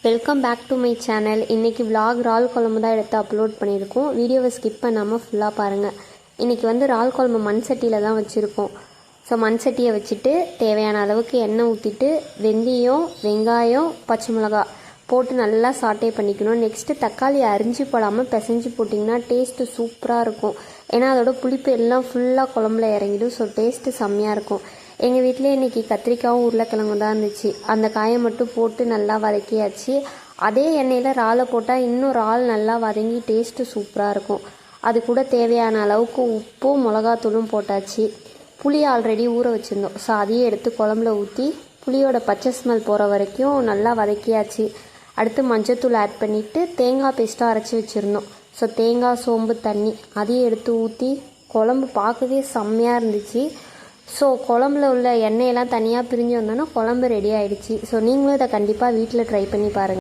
Welcome back to my channel. இன்றைக்கி vlog இறால் குழம்பு தான் எடுத்து அப்லோட் பண்ணியிருக்கோம். வீடியோவை ஸ்கிப் பண்ணாமல் ஃபுல்லாக பாருங்கள். இன்றைக்கி இறால் குழம்பு மண் சட்டியில் தான் வச்சுருக்கோம். ஸோ மண் சட்டியை வச்சுட்டு தேவையான அளவுக்கு எண்ணெய் ஊற்றிட்டு வெந்தயம், வெங்காயம், பச்சை மிளகா போட்டு நல்லா சாட்டே பண்ணிக்கணும். நெக்ஸ்ட்டு தக்காளி அரிஞ்சு போடாமல் பிசைஞ்சு போட்டிங்கன்னா டேஸ்ட்டு சூப்பராக இருக்கும். ஏன்னா அதோட புளிப்பு எல்லாம் ஃபுல்லாக குழம்புல இறங்கிடும். ஸோ டேஸ்ட்டு செம்மையாக இருக்கும். எங்கள் வீட்டிலே இன்றைக்கி கத்திரிக்காயும் உருளைக்கிழங்கும் தான் இருந்துச்சு. அந்த காயை மட்டும் போட்டு நல்லா வதக்கியாச்சு. அதே எண்ணெயில் இறாலை போட்டால் இன்னும் இறால் நல்லா வதங்கி டேஸ்ட்டு சூப்பராக இருக்கும். அது கூட தேவையான அளவுக்கு உப்பும் மிளகாத்தூளும் போட்டாச்சு. புளி ஆல்ரெடி ஊற வச்சுருந்தோம். ஸோ அதையே எடுத்து குழம்புல ஊற்றி புளியோட பச்சை ஸ்மெல் போகிற வரைக்கும் நல்லா வதக்கியாச்சு. அடுத்து மஞ்சத்தூள் ஆட் பண்ணிவிட்டு தேங்காய் பேஸ்ட்டாக அரைச்சி வச்சுருந்தோம். ஸோ தேங்காய், சோம்பு, தண்ணி அதையும் எடுத்து ஊற்றி குழம்பு பார்க்கவே செம்மையாக இருந்துச்சு. ஸோ குழம்புல உள்ள எண்ணெயெல்லாம் தனியாக பிரிஞ்சு வந்தோன்னா குழம்பு ரெடி ஆகிடுச்சு. ஸோ நீங்களும் இதை கண்டிப்பாக வீட்டில் ட்ரை பண்ணி பாருங்கள்.